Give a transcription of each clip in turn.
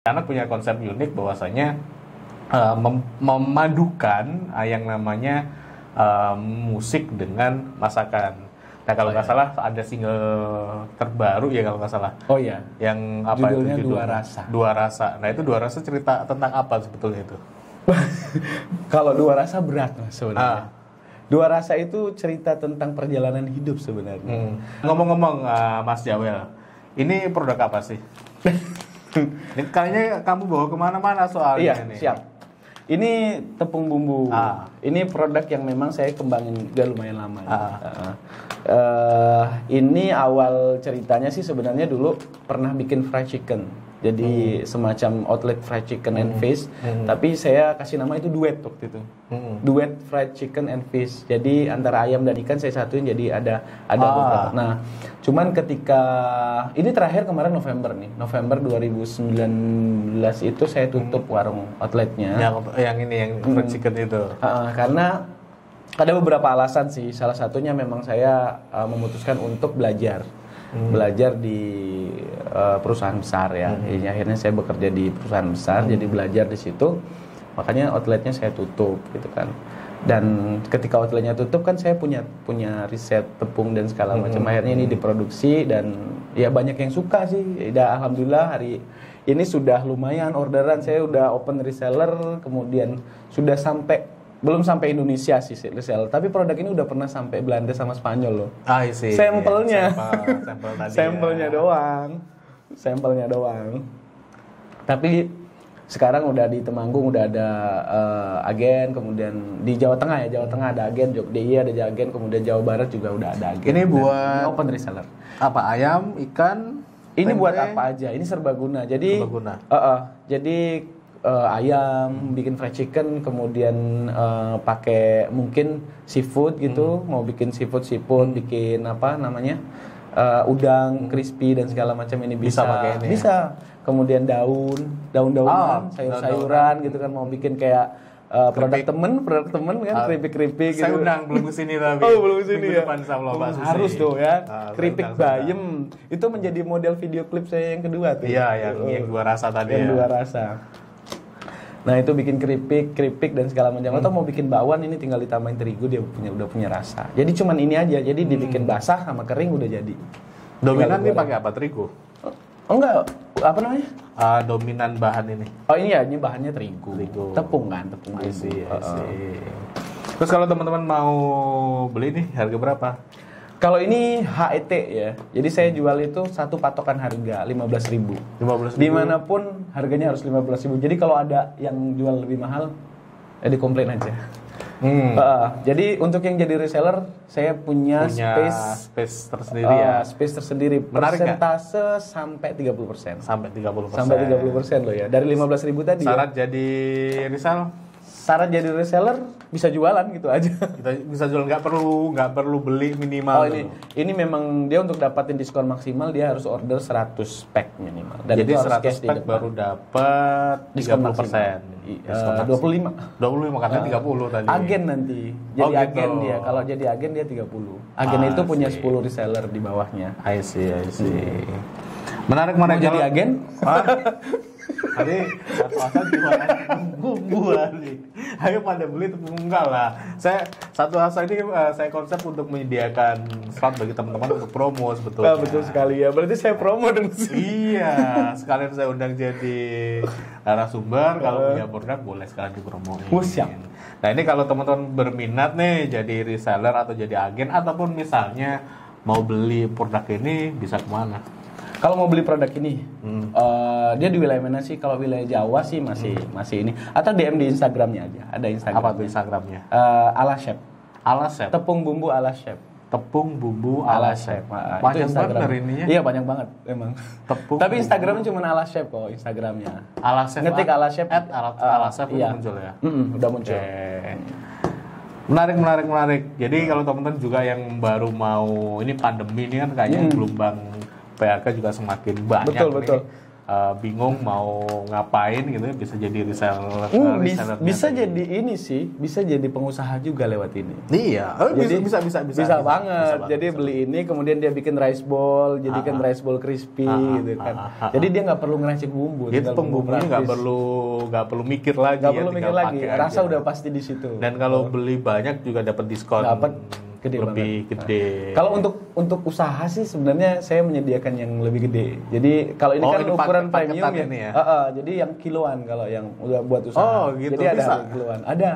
Anak punya konsep unik bahwasanya memadukan yang namanya musik dengan masakan. Nah kalau nggak salah ada single terbaru ya kalau nggak salah. Oh iya. Yang apa judulnya itu? Dua Rasa. Dua Rasa. Nah itu Dua Rasa cerita tentang apa sebetulnya itu? Kalau Dua Rasa berat Mas sebenarnya. Dua Rasa itu cerita tentang perjalanan hidup sebenarnya. Ngomong-ngomong Mas Jawel, ini produk apa sih? Ini kayaknya kamu bawa kemana-mana soalnya. Iya, nih. siap. Ini tepung bumbu. Ini produk yang memang saya kembangin udah lumayan lama. Ini awal ceritanya sih sebenarnya dulu pernah bikin fried chicken. Jadi semacam outlet fried chicken and fish. Tapi saya kasih nama itu duet waktu itu. Duet fried chicken and fish. Jadi antara ayam dan ikan saya satuin jadi ada beberapa. Nah, cuman ketika ini terakhir kemarin November 2019 itu saya tutup warung outletnya. Yang ini yang fried chicken itu. Karena ada beberapa alasan sih. Salah satunya memang saya memutuskan untuk belajar di perusahaan besar ya. Jadi akhirnya saya bekerja di perusahaan besar, jadi belajar di situ. Makanya outletnya saya tutup gitu kan. Dan ketika outletnya tutup kan saya punya riset tepung dan segala macam. Akhirnya ini diproduksi dan ya banyak yang suka sih. Ya, alhamdulillah hari ini sudah lumayan orderan. Saya udah open reseller, kemudian sudah belum sampai Indonesia sih reseller, tapi produk ini udah pernah sampai Belanda sama Spanyol loh. Sih. Sampelnya. Sampel tadi. Sampelnya doang. Tapi sekarang udah di Temanggung udah ada agen, kemudian di Jawa Tengah ada agen, DIY ada agen, kemudian Jawa Barat juga udah ada agen. Ini buat open reseller. Apa? Ayam, ikan? Ini tempe? Buat apa aja? Ini serbaguna. Jadi jadi ayam, bikin fried chicken, kemudian pakai mungkin seafood gitu, mau bikin seafood, bikin apa namanya udang, crispy dan segala macam ini bisa pakai ini. Bisa. Kemudian daun-daunan, sayur-sayuran gitu kan, mau bikin kayak produk temen kan, keripik gitu. Saya undang belum kesini tapi. Belum kesini ya. Harus tuh ya. Keripik bayem itu menjadi model video klip saya yang kedua tuh. Iya, yang Dua Rasa tadi. Yang Dua Rasa. Nah itu bikin keripik dan segala macam. Atau mau bikin bakwan ini tinggal ditambahin terigu dia udah punya rasa. Jadi cuman ini aja. Jadi dibikin basah sama kering udah jadi. Dominan nih pakai apa? Terigu? Enggak, apa namanya? Dominan bahan ini. Ini bahannya terigu. Tepung kan, tepung bumbu. Terus kalau teman-teman mau beli nih harga berapa? Kalau ini HET ya, jadi saya jual itu satu patokan harga 15.000. Dimanapun harganya harus 15.000. Jadi kalau ada yang jual lebih mahal, dikomplain aja. Jadi untuk yang jadi reseller, saya punya space tersendiri ya. Space tersendiri. Menarik persentase sampai 30%. Sampai 30%. Sampai 30% loh ya. Dari 15.000 tadi. Syarat jadi resell? Syarat jadi reseller bisa jualan gitu aja. Kita bisa jual, nggak perlu beli minimal. Ini memang dia untuk dapatin diskon maksimal dia harus order 100 pack minimal. Dan jadi 100 pack baru dapat 30%. 25 karena 30 tadi. Agen nanti. Jadi agen dia. Kalau jadi agen dia 30. Agen itu punya 10 reseller di bawahnya. I see. Menarik. Mau jadi agen? Tadi asal jualan bumbu nih. Ayo pada beli tepung enggak lah. Satu asa ini saya konsep untuk menyediakan slot bagi teman-teman untuk promo sebetulnya. Betul sekali ya. Berarti saya promo dong. Iya, sekalian saya undang jadi narasumber. Kalau punya produk boleh sekalian dipromoin. Siap. Nah ini kalau teman-teman berminat nih jadi reseller atau jadi agen ataupun misalnya mau beli produk ini bisa kemana? Kalau mau beli produk ini, dia di wilayah mana sih? Kalau wilayah Jawa sih masih ini. Atau DM di Instagramnya aja. Ada Instagram. Apa tuh Instagramnya? Ala Chef. Tepung bumbu ala Chef. Banyak banget ininya. Iya banyak banget memang. Tapi Instagramnya cuma ala Chef kok Instagramnya. Ala Chef. Ngetik ala Chef. Ala Chef iya. muncul ya. Udah muncul. Menarik. Jadi kalau teman-teman juga yang baru mau, ini pandemi ini kan kayaknya gelombang PHK juga semakin banyak. Betul. bingung mau ngapain gitu ya, bisa jadi reseller. Bisa jadi ini sih, bisa jadi pengusaha juga lewat ini. Iya, Jadi, bisa banget. Jadi beli ini, kemudian dia bikin rice bowl, jadikan rice bowl crispy gitu kan. Jadi dia nggak perlu ngeracik bumbu. Itu pengbumbunya nggak perlu mikir lagi. Nggak perlu mikir lagi. Rasa udah pasti di situ. Dan kalau beli banyak juga dapat diskon. Lebih gede. Kalau untuk usaha sih sebenarnya saya menyediakan yang lebih gede. Jadi kalau ini kan ukuran premium ya. Jadi yang kiloan kalau yang udah buat usaha. Oh gitu. Jadi bisa. ada kiloan. Ada.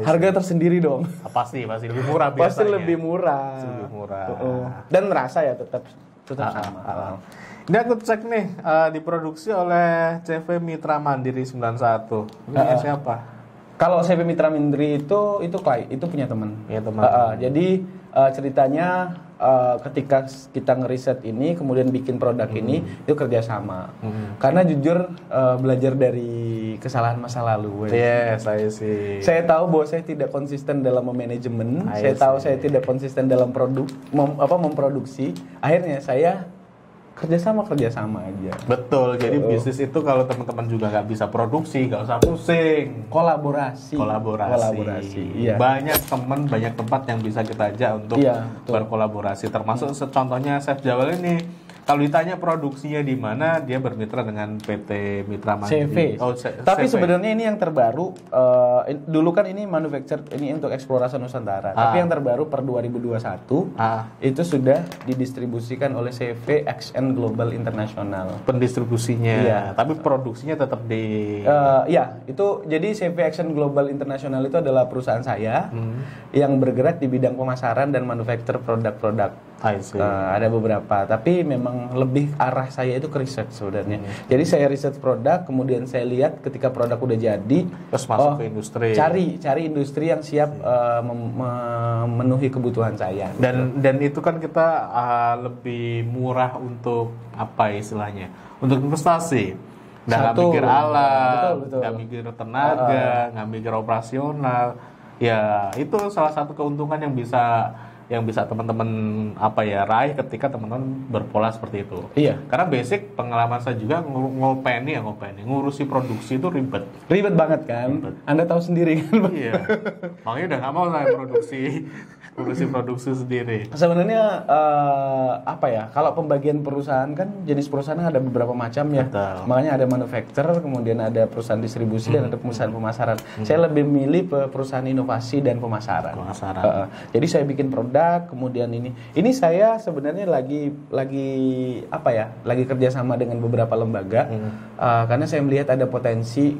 Harga tersendiri dong. Pasti lebih murah biasanya. Pasti lebih murah. Dan rasa ya tetap sama. Ini aku cek nih, diproduksi oleh CV Mitra Mandiri 91. Ini siapa? Kalau CV Mitra Mandiri itu punya teman. Ya, teman. Jadi ceritanya ketika kita ngeriset ini, kemudian bikin produk ini, itu kerjasama. Karena jujur belajar dari kesalahan masa lalu. Yes, saya sih. Saya tahu bahwa saya tidak konsisten dalam manajemen. Saya tahu saya tidak konsisten dalam memproduksi. Akhirnya saya kerjasama aja. Betul. Jadi bisnis itu kalau teman-teman juga nggak bisa produksi, nggak usah pusing. Kolaborasi. Iya. Banyak teman, banyak tempat yang bisa kita ajak untuk berkolaborasi. Termasuk contohnya Chef Jawal ini. Kalau ditanya produksinya di mana, dia bermitra dengan PT Mitra Mandiri. CV. Tapi sebenarnya ini yang terbaru. Dulu kan ini manufacture, ini untuk eksplorasi Nusantara. Tapi yang terbaru per 2021 itu sudah didistribusikan oleh CV XN Global International. Pendistribusinya. Iya. Tapi produksinya tetap di. Iya, itu jadi CV XN Global International itu adalah perusahaan saya yang bergerak di bidang pemasaran dan manufacture produk-produk. Ada beberapa, tapi memang lebih arah saya itu ke riset sebenarnya. Jadi saya riset produk, kemudian saya lihat ketika produk udah jadi, terus masuk ke industri. Cari industri yang siap memenuhi kebutuhan saya. Dan itu kan kita lebih murah untuk apa istilahnya? Untuk investasi. Nggak mikir alat, nggak mikir tenaga, nggak mikir operasional. Ya itu salah satu keuntungan yang bisa teman-teman raih ketika teman-teman berpola seperti itu. Iya. Karena basic pengalaman saya juga ngopeni ngurusi produksi itu ribet banget kan. Ribet. Anda tahu sendiri kan. Iya. Makanya udah nggak mau saya ngurusi produksi sendiri. Sebenarnya kalau pembagian perusahaan kan jenis perusahaan ada beberapa macam ya. Betul. Makanya ada manufacturer, kemudian ada perusahaan distribusi dan ada perusahaan pemasaran. Saya lebih milih perusahaan inovasi dan pemasaran. Jadi saya bikin produk, kemudian ini saya sebenarnya lagi kerjasama dengan beberapa lembaga karena saya melihat ada potensi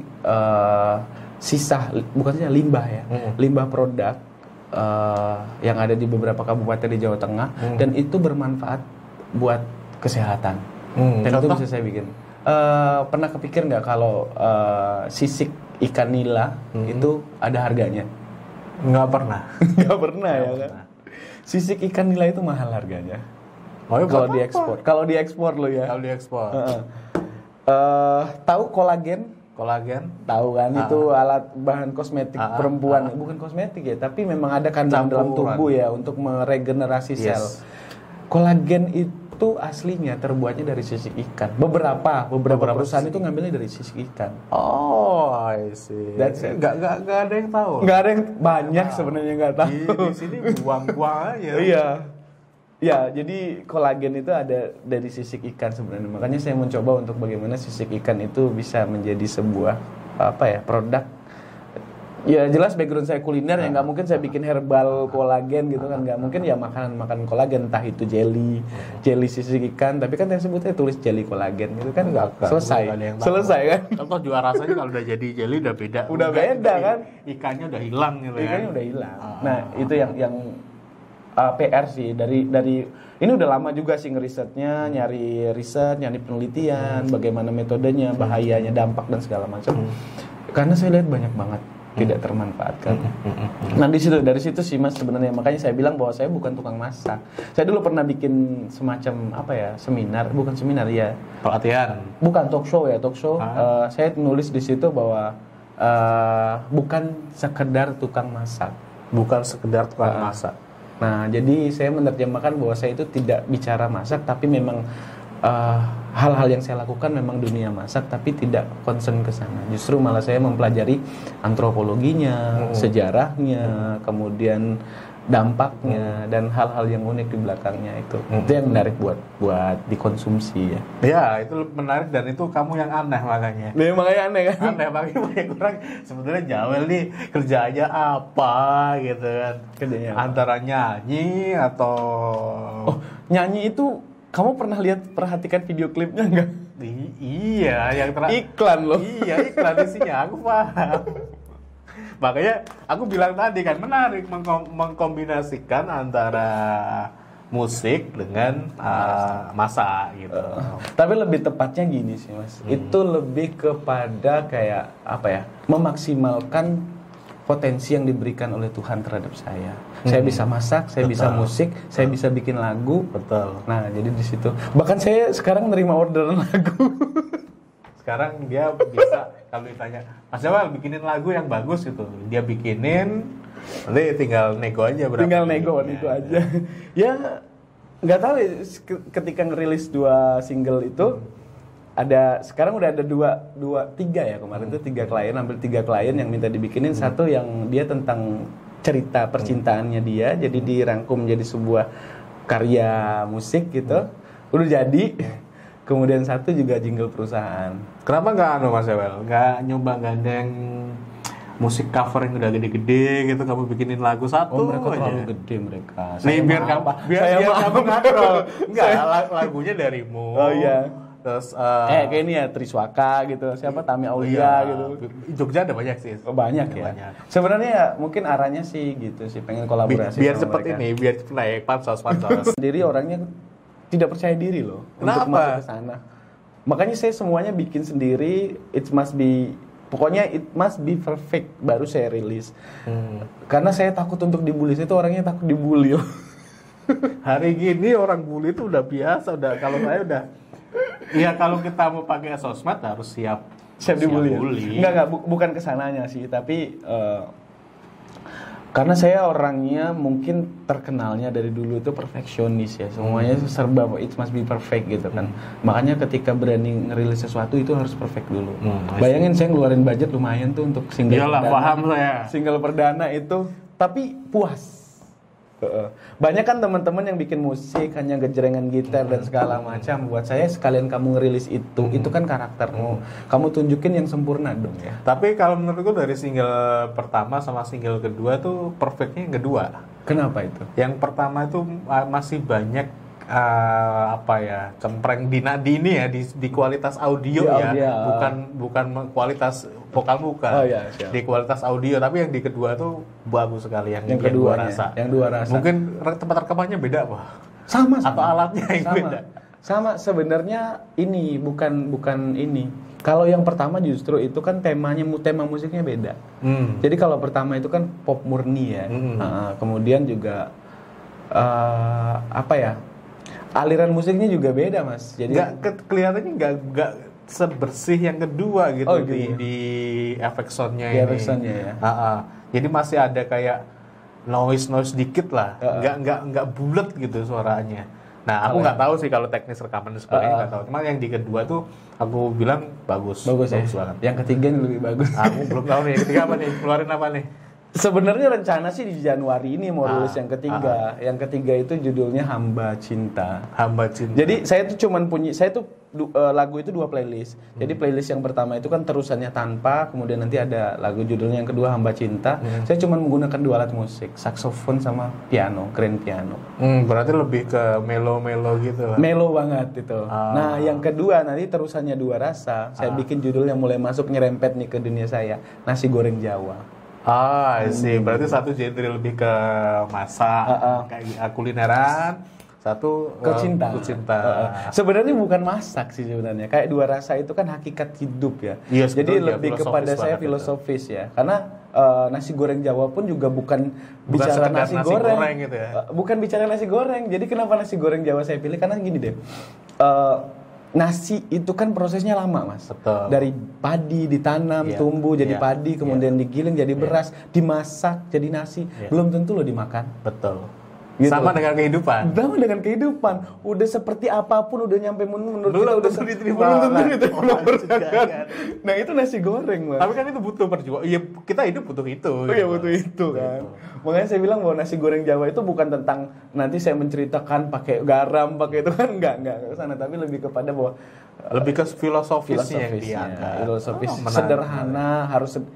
limbah produk yang ada di beberapa kabupaten di Jawa Tengah dan itu bermanfaat buat kesehatan. Dan itu bisa saya bikin. Pernah kepikir nggak kalau sisik ikan nila itu ada harganya? Nggak pernah. Nggak pernah ya kan? Sisik ikan nila itu mahal harganya. Kalau diekspor. Kalau diekspor lo ya. Kalau diekspor. Tahu kolagen? Tahu kan itu alat bahan kosmetik perempuan. Bukan kosmetik ya, tapi memang ada kandungan dalam tubuh ya untuk meregenerasi sel. Kolagen itu aslinya terbuatnya dari sisik ikan. Beberapa perusahaan itu ngambilnya dari sisik ikan. Oh, I see. That's it. Nggak ada yang tahu. Nggak ada yang banyak sebenarnya nggak tahu. Di sini buang-buang aja. Iya. Ya, jadi kolagen itu ada dari sisik ikan sebenarnya. Makanya saya mencoba untuk bagaimana sisik ikan itu bisa menjadi sebuah produk. Ya jelas background saya kuliner ya nggak mungkin saya bikin herbal kolagen gitu kan, nggak mungkin ya makanan kolagen, entah itu jelly sisik ikan, tapi kan yang sebutnya tulis jelly kolagen gitu kan selesai kan. Contoh juga rasanya kalau udah jadi jelly udah beda. Udah beda kan. Ikannya udah hilang gitu ya. Ikannya udah hilang. Nah itu yang PR sih dari ini udah lama juga sih ngerisetnya, nyari penelitian, bagaimana metodenya, bahayanya, dampak dan segala macam. Karena saya lihat banyak banget tidak termanfaatkan. Nah dari situ sih Mas sebenarnya, makanya saya bilang bahwa saya bukan tukang masak. Saya dulu pernah bikin semacam bukan seminar ya. Pelatihan. Bukan talk show. Saya nulis di situ bahwa bukan sekedar tukang masak. Masak. Nah, jadi saya menerjemahkan bahwa saya itu tidak bicara masak, tapi memang hal-hal yang saya lakukan memang dunia masak, tapi tidak concern ke sana. Justru malah saya mempelajari antropologinya, sejarahnya, kemudian dampaknya dan hal-hal yang unik di belakangnya itu. Itu yang menarik buat dikonsumsi ya. Ya, itu menarik dan itu kamu yang aneh makanya. Nah, makanya aneh kan? Aneh banget banyak orang sebetulnya Jawel nih kerjanya apa gitu kan. Kerjanya apa? Antara nyanyi atau Oh, nyanyi itu kamu pernah perhatikan video klipnya enggak? Iya, yang Iklan loh. Iya, iklan isinya aku paham. Makanya aku bilang tadi kan menarik mengkombinasikan antara musik dengan masak gitu. Tapi lebih tepatnya gini sih Mas. Itu lebih kepada kayak apa ya? Memaksimalkan potensi yang diberikan oleh Tuhan terhadap saya. Saya bisa masak, saya bisa musik, saya bisa bikin lagu. Betul. Nah, jadi di situ. Bahkan saya sekarang nerima orderan lagu. Sekarang dia bisa kalau ditanya, Mas Jawel bikinin lagu yang bagus gitu, dia bikinin, nanti tinggal nego aja berapa. Tinggal nego aja. Ya nggak tahu ya, ketika ngerilis 2 single itu sekarang udah ada tiga ya kemarin itu 3 klien, hampir 3 klien yang minta dibikinin. Satu yang dia tentang cerita percintaannya dia, jadi dirangkum jadi sebuah karya musik gitu, udah jadi. Kemudian satu juga jingle perusahaan. Kenapa nggak Mas Jawel? Nggak nyoba gandeng musik cover yang udah gede-gede gitu, kamu bikinin lagu satu mereka aja. terlalu gede mereka. Nih biar kamu ngatrol. Enggak, lagunya darimu. Oh iya. Terus kayak ini ya Triswaka gitu. Siapa Tami Aulia gitu. Jogja ada banyak sih. Banyak ya. Banyak. Sebenarnya ya, mungkin arahnya sih gitu sih, pengen kolaborasi biar sama seperti mereka. ini, biar naik pansos. Sendiri orangnya tidak percaya diri loh. Kenapa? Untuk masuk ke sana. Makanya saya semuanya bikin sendiri. Pokoknya it must be perfect baru saya rilis. Karena saya takut untuk dibully. Saya itu orangnya takut dibully loh. Hari gini orang bully itu udah biasa, kalau saya udah. Iya, kalau kita mau pakai sosmed harus siap dibully. Enggak, bukan kesananya sih, tapi karena saya orangnya mungkin terkenalnya dari dulu itu perfeksionis ya, semuanya serba it must be perfect gitu kan. Makanya ketika berani ngerilis sesuatu itu harus perfect dulu. Bayangin saya ngeluarin budget lumayan tuh untuk single Iyalah, perdana. paham saya. Single perdana itu, tapi puas. Banyak kan teman-teman yang bikin musik hanya gejrengan gitar dan segala macam. Buat saya sekalian kamu ngerilis itu kan karaktermu. Kamu tunjukin yang sempurna dong ya. Tapi kalau menurutku dari single pertama sama single kedua tuh perfectnya yang kedua. Kenapa itu? Yang pertama itu masih banyak cempreng di ini ya, di kualitas audio ya, bukan kualitas vokal bukan. Oh iya, siap. Di kualitas audio, tapi yang di kedua tuh bagus sekali yang kedua rasa. Yang dua rasa. Mungkin tempat rekamannya beda, Pak. Sama. Atau alatnya yang beda. Sama sebenarnya ini bukan ini. Kalau yang pertama justru itu kan tema musiknya beda. Jadi kalau pertama itu kan pop murni ya. Kemudian juga aliran musiknya juga beda, Mas. Jadi kelihatannya nggak sebersih yang kedua gitu, di efek soundnya ini. Efek soundnya ya. Jadi masih ada kayak noise dikit lah, nggak bulat gitu suaranya. Nah, aku nggak tahu sih kalau teknis rekaman dan sebagainya nggak tahu. Cuma yang di kedua tuh aku bilang bagus ya? banget. Yang ketiga lebih bagus. Aku belum tahu nih yang ketiga apa nih, keluarin apa nih? Sebenarnya rencana sih di Januari ini mau rilis yang ketiga. Yang ketiga itu judulnya Hamba Cinta. Hamba Cinta. Jadi saya tuh lagu itu 2 playlist. Jadi playlist yang pertama itu kan terusannya Tanpa, kemudian nanti ada lagu judulnya yang kedua Hamba Cinta. Saya cuma menggunakan 2 alat musik, saksofon sama piano, grand piano. Berarti lebih ke melo-melo gitu lah. Melo banget itu. Nah, yang kedua nanti terusannya Dua Rasa. Saya bikin judul yang mulai masuk nyerempet nih ke dunia saya, Nasi Goreng Jawa. Sih, berarti satu genre lebih ke masak, kayak kulineran, satu ke cinta. Sebenarnya bukan masak sih sebenarnya. Kayak Dua Rasa itu kan hakikat hidup ya. Yes, jadi betul, lebih kepada saya filosofis ya. Karena nasi goreng Jawa pun juga bukan bicara nasi goreng gitu ya. Bukan bicara nasi goreng. Jadi kenapa nasi goreng Jawa saya pilih? Karena gini deh. Nasi itu kan prosesnya lama, Mas. Betul. Dari padi ditanam, tumbuh jadi padi, kemudian digiling jadi beras, dimasak jadi nasi. Belum tentu loh dimakan. Betul. Gitu. Sama dengan kehidupan. Sama dengan kehidupan. Udah seperti apapun udah nyampe menurut Belum kita udah tentu diterima. belum tentu Nah, diterima lanjut, perjuangan. kan. Nah, itu nasi goreng, Mas. Tapi kan itu butuh perjuangan. Iya, kita hidup butuh itu. Oh iya, butuh itu kan. Makanya saya bilang bahwa nasi goreng Jawa itu bukan tentang nanti saya menceritakan pakai garam, pakai itu kan enggak ke sana, tapi lebih kepada bahwa Lebih ke filosofisnya yang diangkat. filosofis Menarik. sederhana,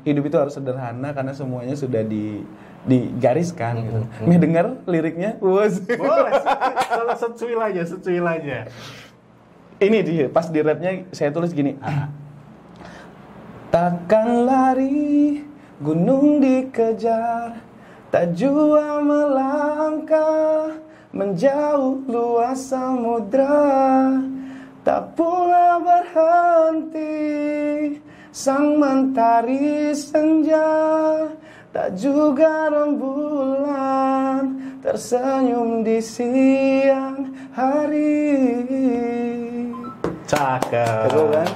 hidup itu harus sederhana karena semuanya sudah digariskan gitu. Nih dengar liriknya? Wes. Boleh, kalau secuil aja. Ini pas di rapnya saya tulis gini. Takkan lari gunung dikejar, tak jua melangkah menjauh luas samudra, tak pula berhenti sang mentari senja, tak juga rembulan tersenyum di siang hari. Cakep. Betul kan?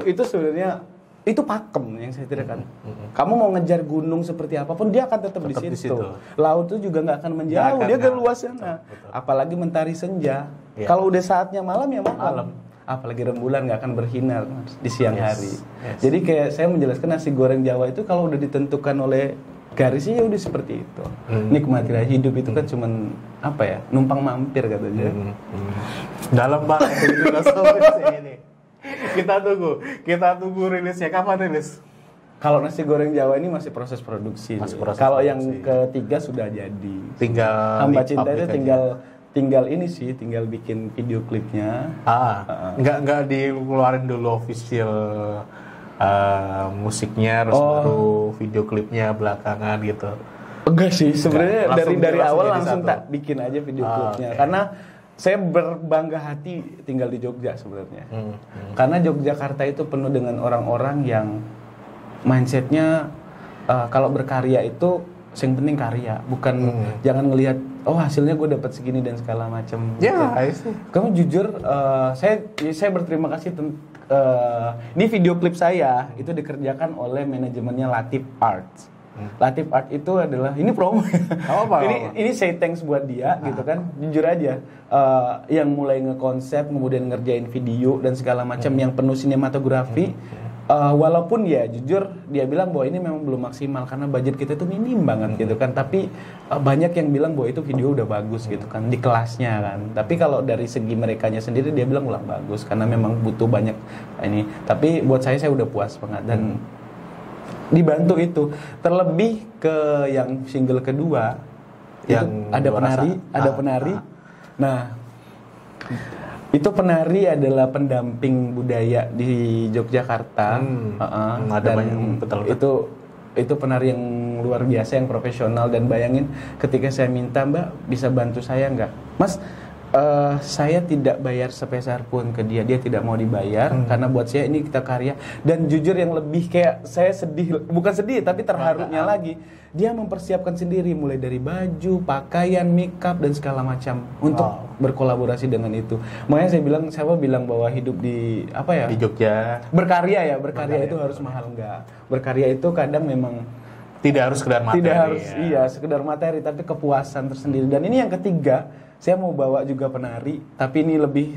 Itu sebenarnya itu pakem yang saya ceritakan. Kamu mau ngejar gunung seperti apapun dia akan tetap di Tetap di situ. situ. Laut itu juga nggak akan menjauh, Nggak akan, dia ke nggak. luas sana. Betul. Apalagi mentari senja. Iya. Kalau udah saatnya malam ya malam. Malam. Apalagi rembulan nggak akan bersinar di siang Yes. hari. Yes. Jadi kayak saya menjelaskan nasi goreng Jawa itu kalau udah ditentukan oleh garisnya ya udah seperti itu. Nikmatilah hidup itu kan cuman apa ya? Numpang mampir katanya. Dalam banget filosofisnya ini. Kita tunggu rilisnya. Kapan rilis? Kalau nasi goreng Jawa ini masih proses produksi. Masih proses Kalau produksi. yang ketiga sudah jadi. Tinggal Hamba di Cinta publik itu aja. tinggal ini sih, tinggal bikin video klipnya. Nggak dikeluarin dulu official musiknya, terus baru video klipnya belakangan gitu. Enggak sih, sebenarnya Enggak, langsung dari langsung awal jadi langsung satu. tak bikin aja video klipnya. Oke. Karena saya berbangga hati tinggal di Jogja sebenarnya. Karena Yogyakarta itu penuh dengan orang-orang yang mindsetnya kalau berkarya itu yang penting karya, bukan jangan ngelihat oh hasilnya gue dapat segini dan segala macam. Ya, I see. Kamu jujur, saya berterima kasih. Ini video klip saya itu dikerjakan oleh manajemennya Latif Arts. Latif Art itu adalah ini promo. Apa? Ini say thanks buat dia gitu kan. Jujur aja, yang mulai ngekonsep, kemudian ngerjain video dan segala macam yang penuh sinematografi. Walaupun ya jujur dia bilang bahwa ini memang belum maksimal karena budget kita itu minim banget gitu kan, tapi banyak yang bilang bahwa itu video udah bagus gitu kan di kelasnya kan. Tapi kalau dari segi merekanya sendiri dia bilang ulang bagus karena memang butuh banyak ini. Tapi buat saya udah puas banget dan dibantu itu. Terlebih ke yang single kedua Yang itu ada penari. Nah, itu penari adalah pendamping budaya di Yogyakarta. Ada dan banyak, betul. itu penari yang luar biasa, yang profesional. Dan bayangin ketika saya minta, Mbak bisa bantu saya nggak? Mas, saya tidak bayar sepeser pun ke dia tidak mau dibayar karena buat saya ini kita karya. Dan jujur yang lebih kayak saya sedih, bukan sedih tapi terharunya lagi, dia mempersiapkan sendiri mulai dari baju, pakaian, makeup dan segala macam untuk berkolaborasi dengan itu. Makanya saya bilang bahwa hidup di apa ya? Di Jogja. Berkarya itu harus mahal enggak? Berkarya itu kadang memang Tidak harus sekedar materi. tidak harus ya. iya sekedar materi, tapi kepuasan tersendiri. Dan ini yang ketiga, saya mau bawa juga penari, tapi ini lebih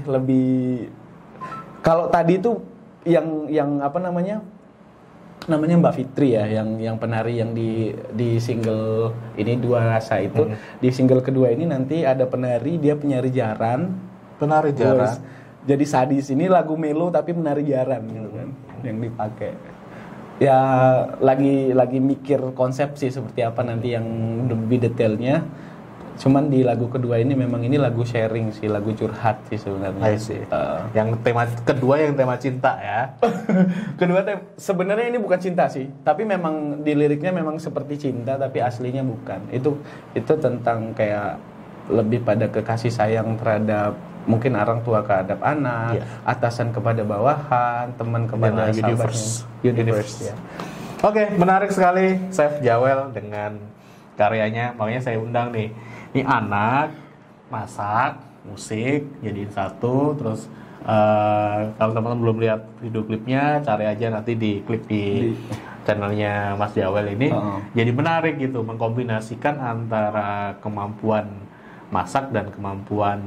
kalau tadi itu yang apa namanya Mbak Fitri ya, yang penari yang di single ini Dua Rasa itu. Di single kedua ini nanti ada penari, dia penari jaran. Terus jadi sadis, ini lagu melo tapi menari jaran gitu kan yang dipakai. Ya lagi mikir konsep sih seperti apa nanti yang lebih detailnya. Cuman di lagu kedua ini memang ini lagu sharing sih, lagu curhat sih sebenarnya. I see. Yang tema kedua yang tema cinta ya. Kedua sebenarnya ini bukan cinta sih, tapi memang di liriknya memang seperti cinta tapi aslinya bukan. Itu tentang kayak lebih pada kekasih sayang terhadap mungkin orang tua kehadap anak, atasan kepada bawahan, teman kepada universe. Ya. Oke, menarik sekali Chef Jawel dengan karyanya. Makanya saya undang nih. Ini anak, masak, musik, jadiin satu. Terus kalau teman-teman belum lihat video klipnya, cari aja nanti di klip di channelnya Mas Jawel ini. Jadi menarik gitu, mengkombinasikan antara kemampuan masak dan kemampuan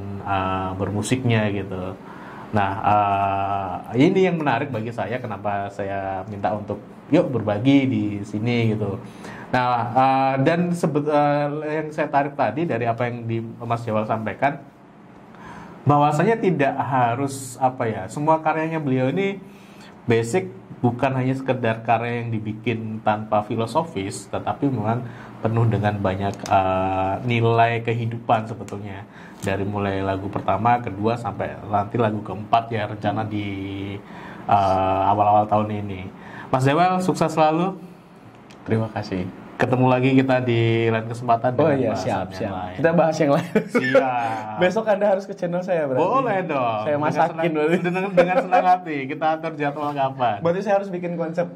bermusiknya gitu. Nah, ini yang menarik bagi saya, kenapa saya minta untuk yuk berbagi di sini gitu. Nah, dan yang saya tarik tadi dari apa yang Mas Jawal sampaikan, bahwasanya tidak harus semua karyanya beliau ini basic, bukan hanya sekedar karya yang dibikin tanpa filosofis, tetapi memang penuh dengan banyak nilai kehidupan sebetulnya. Dari mulai lagu pertama, kedua, sampai nanti lagu keempat ya rencana di awal-awal tahun ini. Mas Jawal, sukses selalu. Terima kasih. Ketemu lagi kita di lain kesempatan. Oh iya, siap. Lain. Kita bahas yang lain. Siap. Besok Anda harus ke channel saya berarti. Boleh dong. Saya masakin berarti. Dengan senang hati. Kita atur jadwal kapan. Berarti saya harus bikin konsep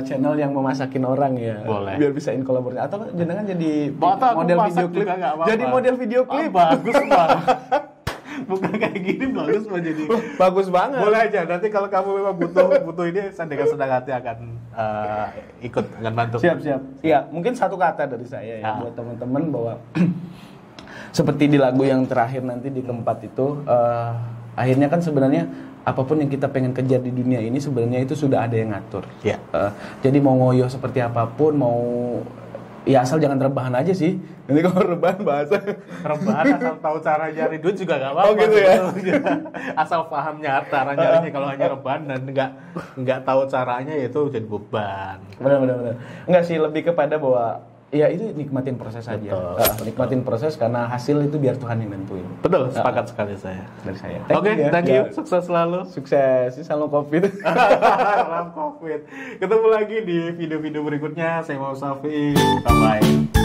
channel yang memasakin orang ya. Boleh. Biar bisa in kolaborasi. Atau jenengan jadi model video klip. Jadi model video klip. Bagus banget. Bukan kayak gini, bagus mau jadi. Bagus banget. Boleh aja. Nanti kalau kamu memang butuh ini, saya dengan senang hati akan akan bantu. Siap. Iya, mungkin satu kata dari saya ya buat teman-teman bahwa seperti di lagu yang terakhir nanti di keempat itu, akhirnya kan sebenarnya apapun yang kita pengen kejar di dunia ini sebenarnya itu sudah ada yang ngatur. Ya. Jadi mau ngoyo seperti apapun, mau ya asal jangan rebahan aja sih. Nanti kalau rebahan bahasa rebahan asal tahu cara nyari duit juga gak apa-apa. Oh gitu ya. Asal pahamnya cara nyarinya. Kalau hanya rebahan dan nggak tahu caranya, itu jadi beban. Benar. Enggak sih, lebih kepada bahwa ya itu nikmatin proses aja. Nikmatin proses, karena hasil itu biar Tuhan yang nentuin. Betul, sepakat sekali saya. Dari saya. Oke, thank you. Sukses selalu. Sukses. Salam Covid. Salam Covid. Ketemu lagi di video-video berikutnya. Saya Muhammad Safi. Bye-bye.